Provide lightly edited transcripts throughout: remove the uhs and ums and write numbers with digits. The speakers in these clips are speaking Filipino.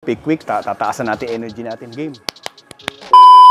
Pick quick, tataasan natin energy natin. Game.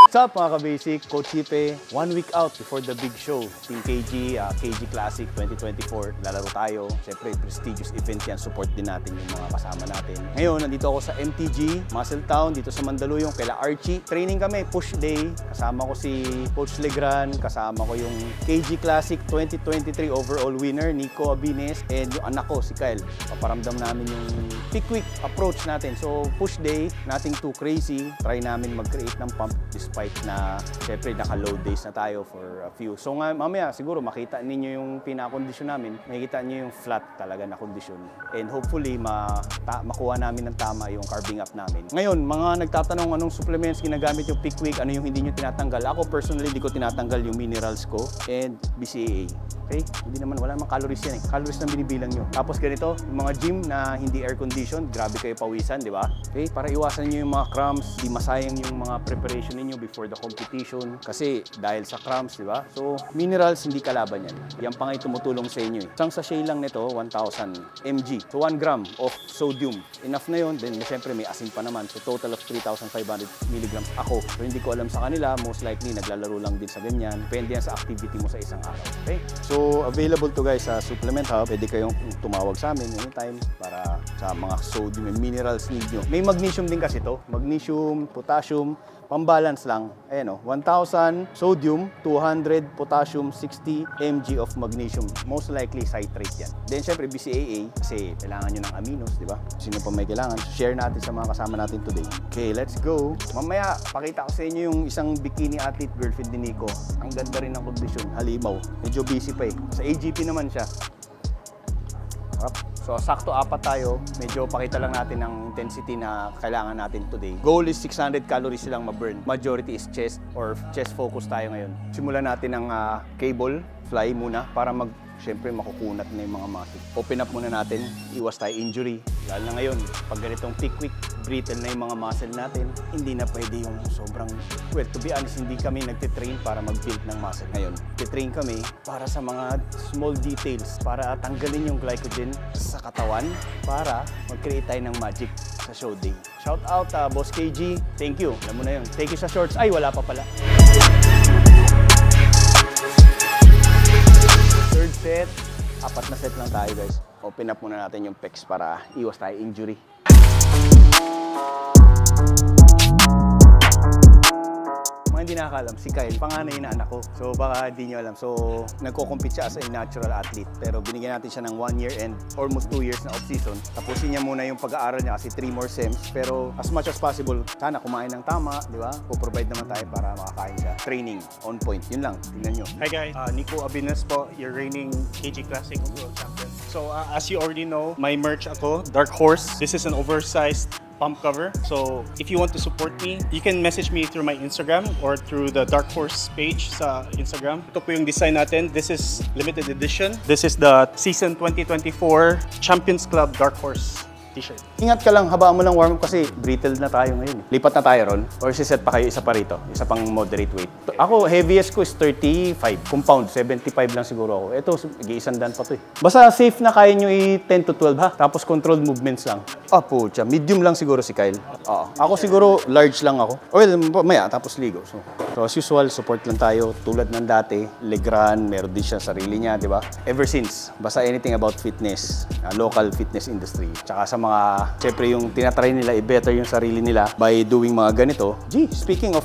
What's up mga ka-basic? Coach Hipe, 1 week out before the big show. Team KG, KG Classic 2024. Lalaro tayo. Siyempre, prestigious event yan. Support din natin yung mga kasama natin. Ngayon, nandito ako sa MTG, Muscle Town, dito sa Mandaluyong, kaila Archie. Training kami, push day. Kasama ko si Coach Legrand, kasama ko yung KG Classic 2023 overall winner, Nico Abines, and yung anak ko, si Kyle. Paparamdam namin yung pick quick approach natin. So, push day, nothing too crazy. Try namin mag-create ng pump despite na syempre naka-load days na tayo for a few. So nga mamaya siguro makita ninyo yung pinakondisyon namin, makikita niyo yung flat talaga na kondisyon. And hopefully makuha namin ng tama yung carving up namin. Ngayon, mga nagtatanong anong supplements ginagamit yung pick quick, ano yung hindi nyo tinatanggal. Ako personally, hindi ko tinatanggal yung minerals ko and BCAA. Okay? Hindi naman, wala namang calories yan eh. Calories na binibilang nyo. Tapos ganito, yung mga gym na hindi air-conditioned, grabe kayo pawisan, di ba? Okay? Para iwasan nyo yung mga cramps, di masayang yung mga preparation ninyo before the competition. Kasi dahil sa cramps, di ba? So, minerals, hindi kalaban yan. Yan pa nga tumutulong sa inyo eh. Isang sachet lang nito, 1,000 mg. So, 1 gram of sodium. Enough na yun. Then, syempre, may asin pa naman. So, total of 3,500 mg ako. So, hindi ko alam sa kanila. Most likely, naglalaro lang din sa ganyan. Depende yan sa activity mo sa isang araw. Okay? So, available to guys sa Supplement Hub. Pwede kayong tumawag sa amin anytime para sa mga sodium and minerals need nyo. May magnesium din kasi to. Magnesium, potassium, pambalance lang. Ayan o, 1,000 sodium, 200 potassium, 60 mg of magnesium. Most likely citrate yan. Then syempre BCAA kasi kailangan nyo ng aminos, di ba? Sino pa may kailangan? Share natin sa mga kasama natin today. Okay, let's go. Mamaya, pakita ko sa inyo yung isang bikini athlete girlfriend ni Nico. Ang ganda rin ng kondisyon, halimaw. Medyo busy pa eh. Sa AGP naman siya. So, sakto apat tayo. Medyo pakita lang natin ang intensity na kailangan natin today. Goal is 600 calories silang ma-burn. Majority is chest or chest focus tayo ngayon. Simulan natin ang cable fly muna para syempre makukunat na yung mga muscle. Open up muna natin, iwas tayo injury. Lalo na ngayon, pag ganitong pick quick, brittle na yung mga muscle natin, hindi na pwede yung sobrang, well, to be honest, hindi kami nagtitrain para mag-build ng muscle. Ngayon, titrain kami para sa mga small details, para tanggalin yung glycogen sa katawan, para mag-create tayo ng magic sa show day. Shout out, Boss KG. Thank you. Alam mo na yun. Thank you sa shorts. Ay, wala pa pala. Third set, 4 na set lang tayo guys. Open up muna natin yung pecs para iwas tayo injury. Mga hindi nakakalam, si Kyle, panganay na anak ko. So baka hindi nyo alam. So nagko-compete siya as a natural athlete. Pero binigyan natin siya ng 1 year and almost 2 years na off-season. Tapusin niya muna yung pag-aaral niya kasi 3 more sems. Pero as much as possible, sana kumain ng tama, di ba? Po-provide naman tayo para makakain siya. Training, on point. Yun lang, tingnan nyo. Hi guys, Nico Abines po, your reigning KG Classic World Champion. So as you already know, my merch ako, Dark Horse. This is an oversized pump cover. So if you want to support me, you can message me through my Instagram or through the Dark Horse page sa Instagram. Ito po yung design natin. This is limited edition. This is the season 2024 Champions Club Dark Horse t-shirt. Ingat ka lang, habaan mo lang warm up kasi brittle na tayo ngayon. Lipat na tayo ron or siset pa kayo isa pa rito, isa pang moderate weight. Ako, heaviest ko is 35. Compound, 75 lang siguro ako. Ito, mag-iisandan pa to eh. Basta safe na kaya nyo i-10 to 12 ha. Tapos controlled movements lang. Pucha, medium lang siguro si Kyle. Ako siguro large lang ako. Well, maya, tapos ligo. So as usual, support lang tayo. Tulad ng dati, Legrand, meron din siya sarili niya, di ba? Ever since, basta anything about fitness, local fitness industry. Tsaka sa mga, syempre yung tinatry nila, i-better yung sarili nila by doing mga ganito. Speaking of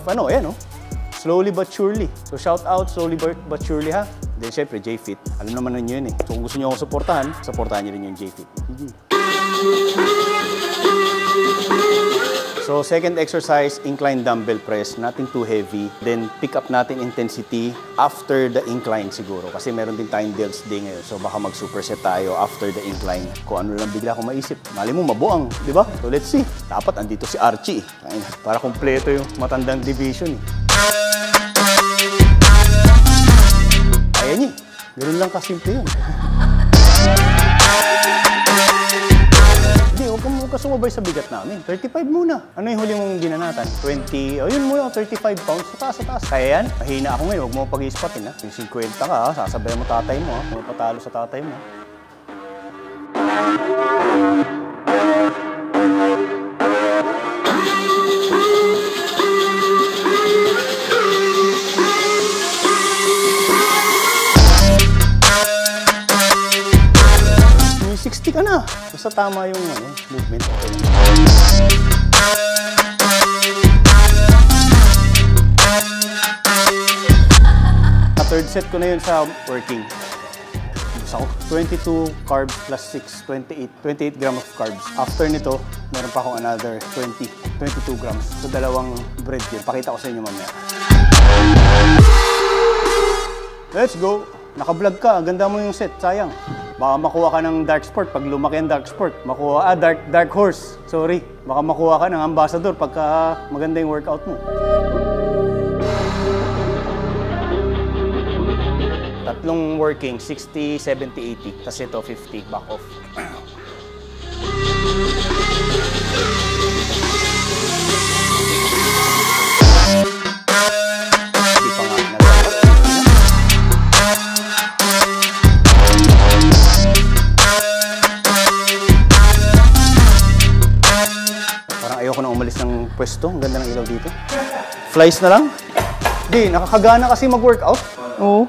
slowly but surely. So shout out, slowly but surely ha. Then syempre, J-Fit. Alam naman ninyo yun eh. So kung gusto nyo akong supportahan nyo rin yung J-Fit. So second exercise, incline dumbbell press. Nothing too heavy. Then pick up natin intensity after the incline siguro. Kasi meron din tayong delts day ngayon. So baka mag-superset tayo after the incline. Kung ano lang bigla akong maisip. Mali mo, mabuang, di ba? So let's see. Dapat andito si Archie. Para kompleto yung matandang division eh. Kaya niya. Ganun lang kasimple yun. Hindi, huwag ka sumabay sa bigat namin. 35 muna. Ano yung huli mong ginanatan? 20, yun mo yung 35 pounds sa taas. Kaya yan, mahina ako ngayon. Huwag mo pag-i-spotin ha. Yung 50 ka ha, sasabayan mo tatay mo ha. Huwag patalo sa tatay mo. Basta tama yung movement. Okay. Third set ko na yun sa working. Gusto ko 22 carbs plus 6, 28 grams of carbs. After nito, meron pa akong another 22 grams. So dalawang bread yun. Pakita ko sa inyo mamaya. Let's go! Naka-vlog ka, ganda mo yung set, sayang. Baka makuha ka ng dark sport pag lumaki ang dark sport. Dark horse. Sorry. Baka makuha ka ng ambassador pagka maganda yung workout mo. Tatlong working, 60, 70, 80. Tapos ito, 50, back off. Hindi pa nga nalakas. Parang ayoko na umalis ng pwesto. Ang ganda ng ilaw dito. Flies na lang? Di, nakakagana kasi mag-workout. Oo.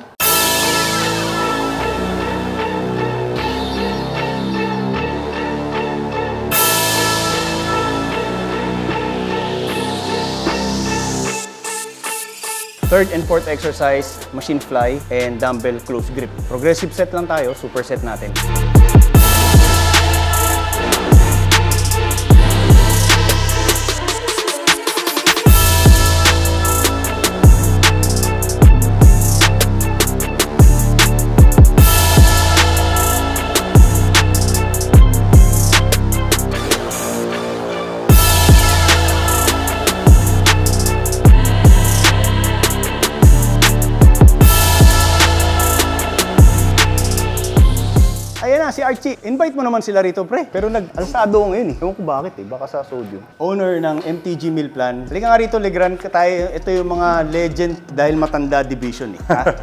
Third and fourth exercise, machine fly and dumbbell close grip. Progressive set lang tayo, super set natin. Si Archie, invite mo naman sila rito, pre. Pero nag-alsado ko ngayon eh. Ewan ko bakit eh, baka sa sodium. Owner ng MTG Meal Plan. Halika nga rito, Legrand, tayo. Ito yung mga legend dahil matanda division eh.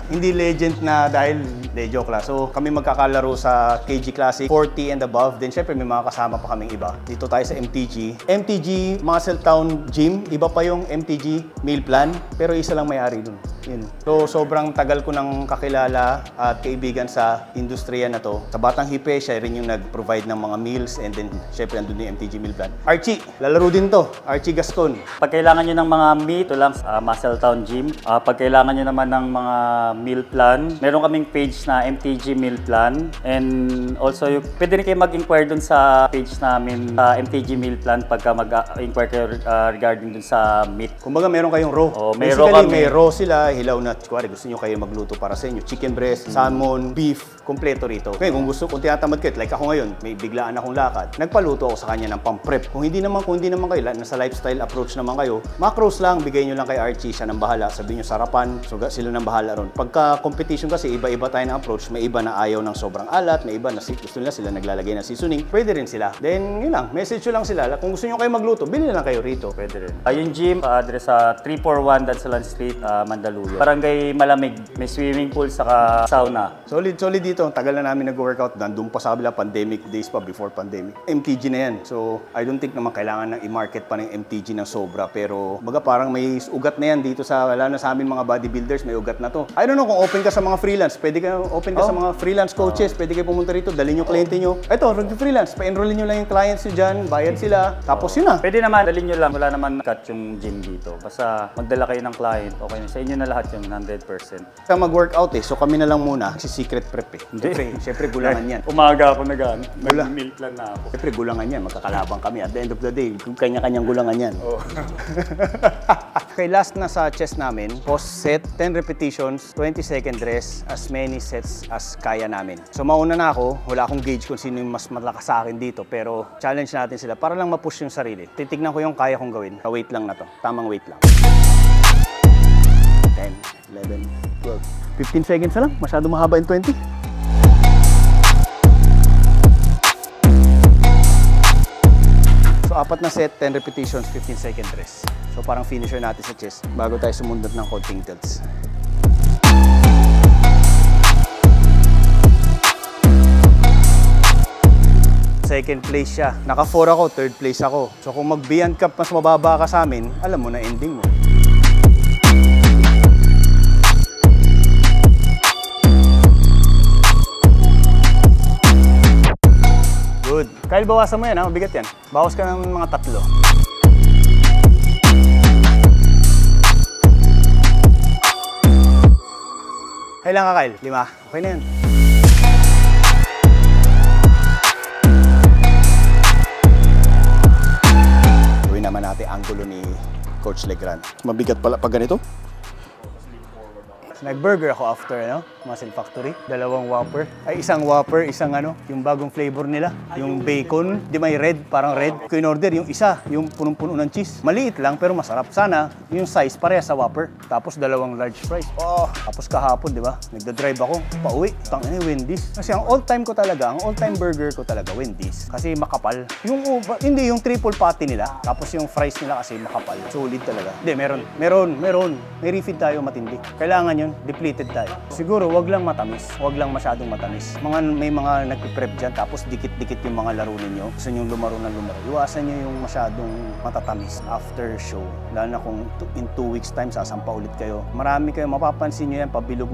Hindi legend na dahil, joke lang. So kami magkakalaro sa KG Classic, 40 and above. Then syempre may mga kasama pa kaming iba. Dito tayo sa MTG. MTG Muscle Town Gym, iba pa yung MTG Meal Plan, pero isa lang may-ari dun. Yun. So sobrang tagal ko nang kakilala at kaibigan sa industriya na to. Sa Batang Hipe, siya rin yung nag-provide ng mga meals and then syempre andun yung MTG Meal Plan. Archie, lalaro din to. Archie Gascon. Pag kailangan nyo ng mga meat, ito lang Muscle Town Gym. Pag kailangan nyo naman ng mga meal plan, meron kaming page na MTG Meal Plan. And also, pwede rin kayo mag-inquire dun sa page namin sa MTG Meal Plan pagka mag-inquire kayo regarding dun sa meat. Kumbaga meron kayong raw. Basically, may raw sila, hilaw na, kuwari gusto nyo kayo magluto para sa inyo. Chicken breast, salmon, beef, kompleto rito. Okay, kung gusto, kung tinatamad kayo, like ako ngayon, may biglaan akong lakad, nagpaluto ako sa kanya ng pang-prep. Kung hindi naman kayo, nasa lifestyle approach naman kayo, macros lang, bigay nyo lang kay Archie, siya nang bahala. Sabihin nyo sarapan, so sila nang bahala ron. Pagka competition kasi, iba-iba tayo ng approach. May iba na ayaw ng sobrang alat, may iba na gusto nila sila naglalagay ng seasoning. Pwede rin sila. Then, yun lang, message nyo lang sila. Kung gusto nyo kayo magluto, bilhin lang kayo rito. Pwede rin. Yung gym, address sa 341 Dansalan Street, Mandaluyong. Barangay Malamig, may swimming pool saka sauna. Solid dito. Tagal na namin nag-workout. Nandun pa sa kabila, pandemic days pa, before pandemic. MTG na yan. So, I don't think naman kailangan ng i-market pa ng MTG ng sobra. Pero, baga parang may ugat na yan dito sa, wala na sa amin mga bodybuilders, may ugat na to. I don't know kung open ka sa mga freelance. Pwede ka open ka sa mga freelance coaches. Pwede kayo pumunta rito, dalhin yung kliyente nyo. Ito, freelance. Pa-enrollin nyo lang yung clients nyo dyan, bayad sila. Tapos yun na. Pwede naman, dalhin nyo lang. Wala naman cut yung gym dito. Basta magdala kayo ng client. Okay na. Sa inyo na lahat yung 100%. Sa mag-workout eh. So kami na lang muna. Si secret prep eh. Siyempre gulangan yan. Umaga ako nag-meal plan na ako. Siyempre gulangan yan. Magkakalabang kami. At the end of the day, kanya-kanyang gulangan yan. Oh. Okay, last na sa chest namin. Post set, 10 repetitions, 20-second rest, as many sets as kaya namin. So mauna na ako. Wala akong gauge kung sino yung mas malakas sa akin dito. Pero challenge natin sila para lang ma-push yung sarili. Titignan ko yung kaya kong gawin. Ka-weight lang na to. Tamang weight lang. 10, 11, 12. 15 seconds na lang. Masyado mahaba yung 20. So, 4 na set, 10 repetitions, 15 second rest. So, parang finisher natin sa chest bago tayo sumundot ng konting tilts. Second place siya. Naka 4 ako, third place ako. So, kung mag-beyond cup mas mababa ka sa amin, alam mo na ending mo. Good. Kyle, bawasan mo yan ha, mabigat yan. Bawas ka ng mga 3. Kailan ka, Kyle? 5. Okay na yan. Gawin naman natin anggulo ni Coach Legrand. Mabigat pala pag ganito. Nag-burger ako after, Muscle Factory. 2 Whopper. Ay, 1 Whopper, isang yung bagong flavor nila. Yung bacon, di may red, parang red. Ko in-order yung isa, yung punong-puno ng cheese. Maliit lang, pero masarap. Sana, yung size, pareha sa Whopper. Tapos 2 large fries. Oh, tapos kahapon, di ba? Nagda-drive ako, pauwi. Tangina, Wendy's. Kasi ang all-time burger ko talaga, Wendy's. Kasi makapal. Hindi, yung triple patty nila. Tapos yung fries nila kasi makapal. Solid talaga. Hindi, meron. May refeed tayo matindi. Kailangan yun. Depleted tayo. Siguro, wag lang matamis. Wag lang masyadong matamis. May mga nagpiprep dyan, tapos dikit-dikit yung mga laro ninyo. Gusto nyo lumaro. Iwasan nyo yung masyadong matatamis after show. Lalo na kung in 2 weeks time, sasampa ulit kayo. Marami kayo, mapapansin nyo yan, pabilog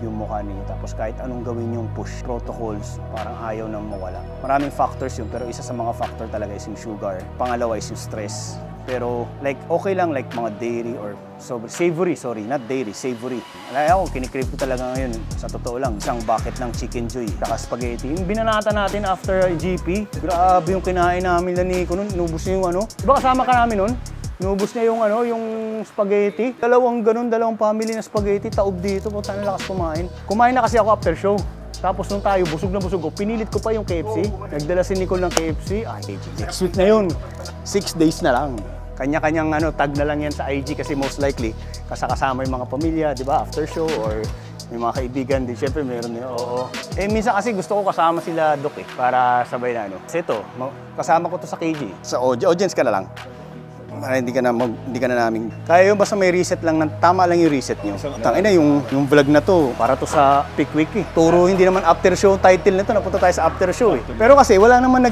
yung mukha ninyo. Tapos kahit anong gawin yung push protocols, parang ayaw nang mawala. Maraming factors yun, pero isa sa mga factor talaga is yung sugar. Pangalawa is yung stress. Pero okay lang mga dairy or savory, savory. Ako, kinikrave ko talaga ngayon, sa totoo lang, isang bucket ng Chicken Joy, saka spaghetti. Yung binanata natin after GP, grabe yung kinain namin na Nico nun, inubos niya yung Diba kasama ka namin nun? Inubos niya yung spaghetti. 2 family na spaghetti, taob dito, puta na lakas kumain. Kumain na kasi ako after show. Tapos nung tayo, busog na busog ko, pinilit ko pa yung KFC. Nagdala si Nicole ng KFC. Next week na yun. 6 days na lang. Kanya-kanyang tag na lang yan sa IG kasi most likely kasama yung mga pamilya, di ba? After show or may mga kaibigan din. Siyempre meron din, oo. Minsan kasi gusto ko kasama sila Doc para sabay na Kasi ito, kasama ko to sa KG. Sa audience ka na lang. Para hindi ka na namin. Kaya yun, basta may reset lang, tama lang yung reset nyo. Tangina, yung vlog na to, para to sa Peak Week Turo, hindi naman after show title nito, napunta tayo sa after show Pero kasi wala naman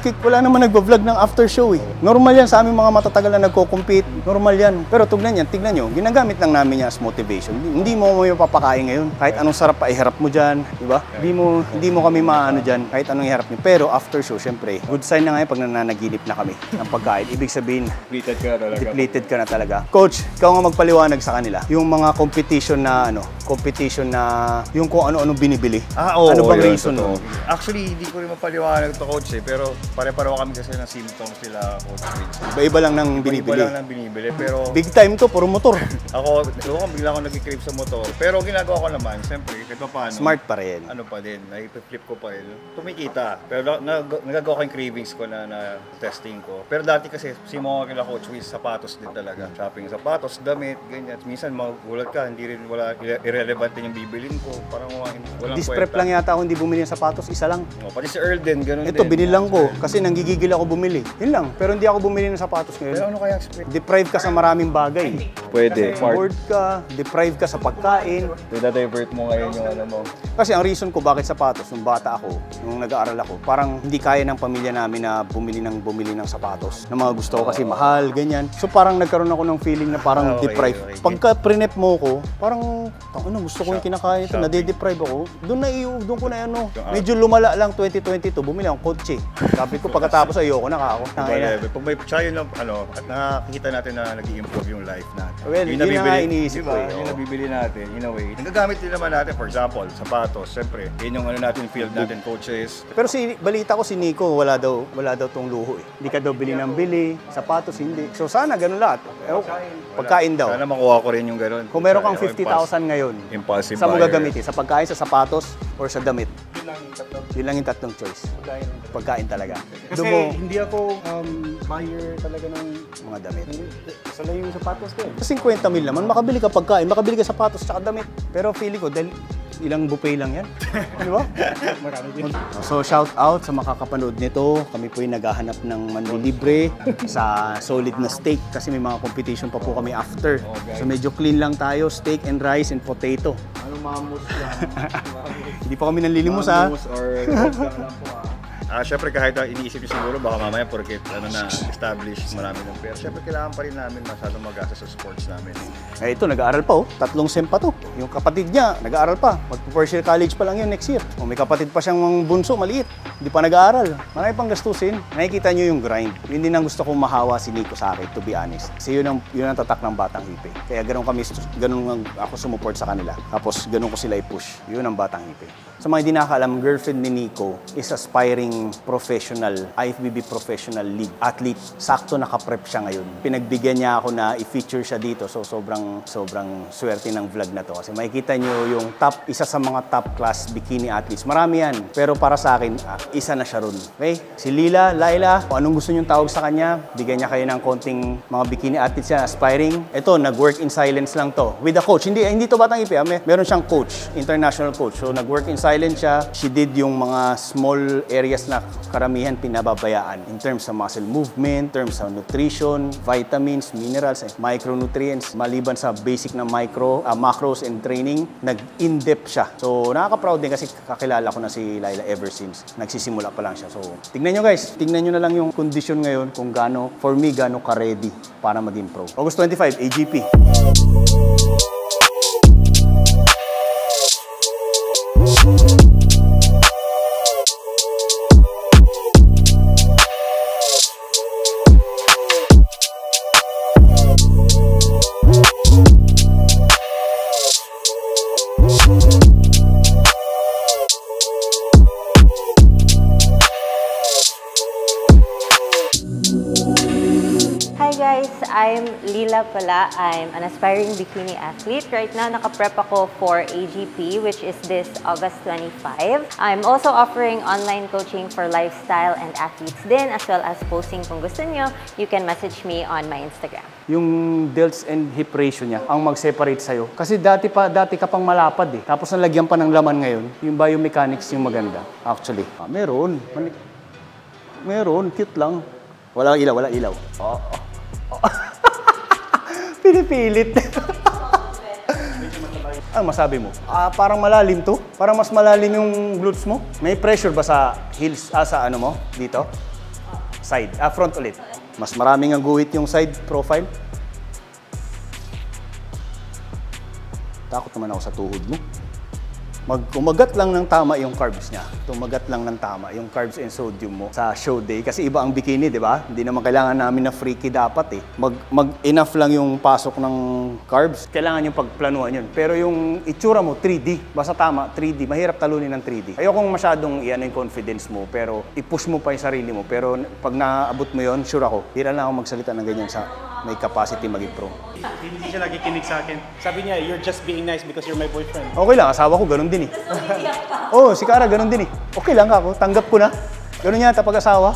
nagbo-vlog ng after show Normal yan sa aming mga matatagal na nagko-compete. Normal yan. Pero tignan nyo, ginagamit lang namin yan as motivation. Hindi mo mapapakain ngayon. Kahit anong sarap pa iharap mo dyan, di ba? Hindi mo kami maano dyan, kahit anong iharap nyo. Pero after show, syempre, good sign na ngayon pag nananaginip na kami ng pagkain. Ibig sabihin, depleted ka na talaga. Coach, ikaw nga magpaliwanag sa kanila. Yung mga competition na yung kung ano-ano binibili. Ano bang reason no? Actually, hindi ko rin mapaliwanag to Coach pero pare-pareho kami kasi ng symptoms sila Coach. Iba-iba lang ng binibili. Iba lang ng binibili pero big time to, puro motor. bigla ako nag-crave sa motor. Pero ginagawa ko naman, siyempre, kahit pa paano. Smart pa rin. Ano pa din, naipiflip ko pa rin. Tumikita. Pero nagagawa ko yung cravings ko na testing ko. Pero dati kasi, simuha ko kila Coach with sapatos din talaga. Shopping sapatos, damit, ganyan. Minsan magugulat ka, irrelevant din yung bibilin ko. Parang walang Disprep lang yata ako hindi bumili ng sapatos, isa lang. Pati si Earl din, ganun din. Ito, binilang ko kasi nanggigigil ako bumili. Yun lang. Pero hindi ako bumili ng sapatos ngayon. Pero ano kaya expect? Deprive ka sa maraming bagay. Pwede. Bored ka, deprive ka sa pagkain. Divert mo ngayon yung ano mo. Kasi ang reason ko bakit sapatos, nung bata ako, nung nag-aaral ako, parang hindi kaya ng pamilya namin na bumili ng sapatos. Na mga gusto ko kasi mahal, ganyan. So parang nagkaroon ako ng feeling na parang deprive. Pagka pre-nep mo ko, parang gusto ko yung kinakain ito, nade-deprive ako. Doon ko na medyo lumala lang 2022, bumili akong kotse. Sabi ko pagkatapos ayoko na ako. Pag may tsaka yun lang, at nakakita natin na nag-i-improve yung life natin. Well, yun nga iniisip ko Yung nabibili natin, in a way. Nagagamit din naman natin, for example, sapatos. Siyempre, yun yung natin, field natin, coaches. Pero balita ko si Nico, wala daw tong luho Hindi ka daw bili ng bili, sapatos hindi. So sana ganun lahat. Pagkain daw. Sana makuha ko rin yung ganun. Kung meron kang 50,000 ngayon, impulsive saan mo buyer. gagamitin? Sa pagkain, sa sapatos, or sa damit? Yun lang yung tatlong choice. Pagkain talaga. Kasi hindi ako buyer talaga ng mga damit. Sala yung sapatos ko 50 mil naman, makabili ka pagkain, makabili ka sapatos tsaka damit. Pero feeling ko, dahil ilang buffet lang yan. Di ba? marami din. So shout out sa makakapanood nito. Kami po yung naghahanap ng manlilibre sa solid na steak kasi may mga competition pa po kami after. So medyo clean lang tayo, steak and rice and potato. Ano mamos lang? Hindi pa kami nanlilimos ha. Mamos or lang po Syempre kahit iniisip nyo siguro baka mamaya porket na-establish marami ng pera. Syempre kailangan pa rin namin masyadong mag-asa sa sports namin. Ito, nag-aaral pa 3 SEM pa to. Yung kapatid niya, nag-aaral pa. Mag-first year college pa lang yun next year. May kapatid pa siyang bunso, maliit. Hindi pa nag-aaral. Marami pang gastusin. Nakikita niyo yung grind. Yun din ang gusto kong mahawa si Nico sa akin, to be honest. Kasi yun ang tatak ng Batang Hipe. Kaya ganun ako sumuport sa kanila. Tapos ganun ko sila i-push. Yun ang Batang Hipe. Sa mga hindi nakakaalam, girlfriend ni Nico is aspiring professional, IFBB professional league athlete. Sakto nakaprep siya ngayon. Pinagbigyan niya ako na i-feature siya dito. So sobrang swerte ng vlog na to. Kasi makikita niyo yung isa sa mga top class bikini athletes. Marami yan. Pero para sa akin, isa na siya ron. Okay? Si Laila, kung anong gusto niyong tawag sa kanya, bigyan niya kayo ng konting mga bikini athletes yan, aspiring. Ito, nag-work in silence lang to. With a coach. Hindi to Batang Hipe. Meron siyang coach, international coach. So nag-work in silence siya. She did yung mga small areas na karamihan pinababayaan in terms of muscle movement, in terms of nutrition, vitamins, minerals, micronutrients. Maliban sa basic na macros and training, nag-in-depth siya. So nakaka-proud din kasi kakilala ko na si Laila ever since. Nagsisimula pa lang siya. So tignan nyo guys, tignan nyo na lang yung condition ngayon kung gaano ka-ready para maging pro. August 25, AGP. I'm Lila pala. I'm an aspiring bikini athlete. Right now, naka-prep ako for AGP, which is this August 25. I'm also offering online coaching for lifestyle and athletes din, as well as posting kung gusto nyo. You can message me on my Instagram. Yung delts and hip ratio niya ang mag-separate sa'yo. Kasi dati ka pang malapad eh. Tapos nalagyan pa ng laman ngayon, yung biomechanics yung maganda. Actually, meron. Meron, cute lang. Wala ilaw. Pinipilit. Ano masabi mo? Parang malalim to. Parang mas malalim yung glutes mo. May pressure ba sa heels, sa ano mo? Dito? Side. Front ulit. Mas maraming ang guhit yung side profile. Takot naman ako sa tuhod mo. Umagat lang ng tama yung carbs niya. Tumagat lang ng tama yung carbs and sodium mo sa show day. Kasi iba ang bikini, di ba? Hindi naman kailangan namin na freaky dapat eh. Enough lang yung pasok ng carbs. Kailangan yung pagplanuhan yun. Pero yung itsura mo, 3D. Basta tama, 3D. Mahirap talunin ng 3D. Ayokong masyadong iyan yung confidence mo, pero i-push mo pa yung sarili mo. Pero pag naabot mo yun, sure ako, hira lang ako magsalita ng ganyan sa may capacity maging pro. Hindi siya lagi kinig sa akin. Sabi niya, you're just being nice because you're my boyfriend. Okay lang, asawa ko ganun din eh. Si Kara ganun din eh. Okay lang ako, tanggap ko na. Ganun yata pag-asawa.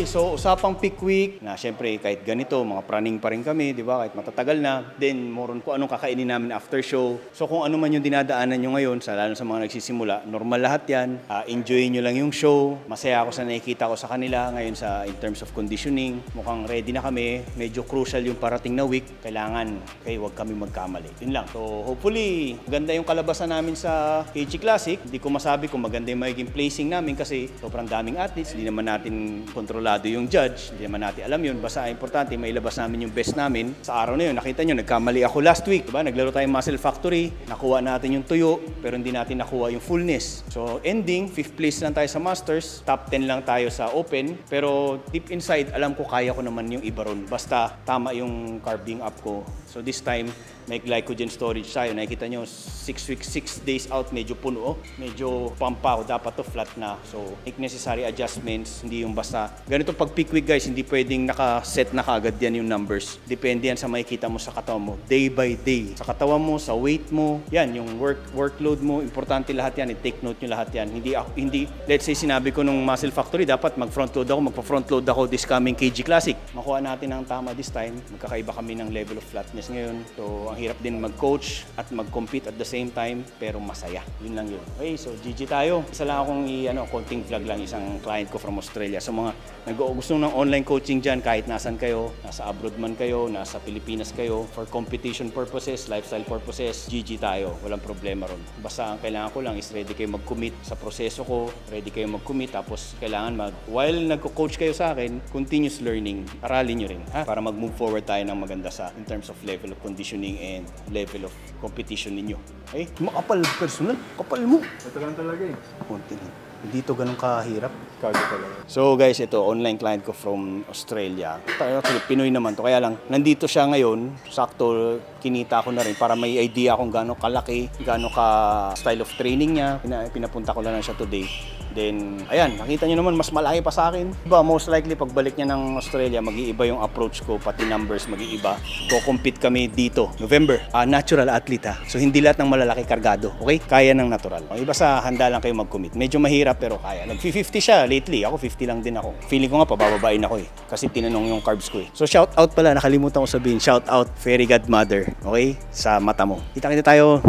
So, usapang peak week na syempre kahit ganito, mga praning pa rin kami, di ba? Kahit matatagal na. Then, moron kung anong kakainin namin after show. So, kung ano man yung dinadaanan nyo ngayon, lalo sa mga nagsisimula, normal lahat yan. Enjoy nyo lang yung show. Masaya ako sa nakikita ko sa kanila ngayon in terms of conditioning. Mukhang ready na kami. Medyo crucial yung parating na week. Kailangan, huwag kami magkamali. Yun lang. So, hopefully, maganda yung kalabasan namin sa KG Classic. Hindi ko masabi kung maganda yung magiging placing namin kasi sobrang daming athletes. Hindi naman natin kontrolado yung judge, hindi naman natin alam yun. Basta importante, mailabas namin yung best namin. Sa araw na yun, nakita nyo, nagkamali ako last week. Diba? Naglaro tayong Muscle Factory, nakuha natin yung tuyo, pero hindi natin nakuha yung fullness. So, ending, 5th place lang tayo sa Masters, top 10 lang tayo sa Open, pero deep inside, alam ko kaya ko naman yung iba ron. Basta tama yung carving up ko. So, this time, may glycogen storage tayo. Nakikita nyo, 6 weeks, 6 days out, medyo puno. Medyo pump ako, dapat to flat na. So, make necessary adjustments, hindi yung basta. Ganito pag peak week guys, hindi pwedeng naka-set na kaagad yan yung numbers. Depende yan sa makikita mo sa katawan mo, day by day. Sa katawan mo, sa weight mo, yan, yung workload mo, importante lahat yan. I-take note nyo lahat yan. Hindi, let's say sinabi ko nung Muscle Factory, dapat mag-front load ako, magpa-front load ako this coming KG Classic. Makuha natin ang tama this time. Magkakaiba kami ng level of flatness ngayon. So, ang Mahirap din mag-coach at mag-compete at the same time, pero masaya. Yun lang yun. Okay, so GG tayo. Isa lang akong konting vlog lang, isang client ko from Australia. Sa mga gusto ng online coaching dyan, kahit nasan kayo, nasa abroad man kayo, nasa Pilipinas kayo, for competition purposes, lifestyle purposes, GG tayo. Walang problema ron. Basta ang kailangan ko lang is ready kayo mag-commit sa proseso ko, ready kayo mag-commit, tapos kailangan while nagko-coach kayo sa akin, continuous learning, aralin nyo rin, ha? Para mag-move forward tayo ng maganda in terms of level of conditioning and level of competition ninyo. Okay? Makapal personal, kapal mo. Ito lang talaga eh. Konti lang. Hindi to ganun kahirap. Cardio talaga. So guys, ito, online client ko from Australia. Actually, Pinoy naman to. Kaya lang, nandito siya ngayon. Sakto, kinita ko na rin para may idea kung gaano kalaki, gaano ka style of training niya. Pinapunta ko lang siya today. Then, ayan, nakita nyo naman, mas malaki pa sa akin. Diba, most likely, pagbalik niya ng Australia, mag-iiba yung approach ko, pati numbers mag-iiba. Ko-compete kami dito, November. Natural athlete, ha. So, hindi lahat ng malalaki kargado, okay? Kaya ng natural. Iba sa handa lang kayo mag-commit. Medyo mahirap, pero kaya. Nag-50 siya lately. Ako, 50 lang din ako. Feeling ko nga, pabababain ako eh. Kasi tinanong yung carbs ko eh. So, shout out pala, nakalimutan ko sabihin. Shout out, Fairy Godmother, okay? Sa mata mo. Kita-kita tayo,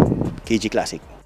KG Classic.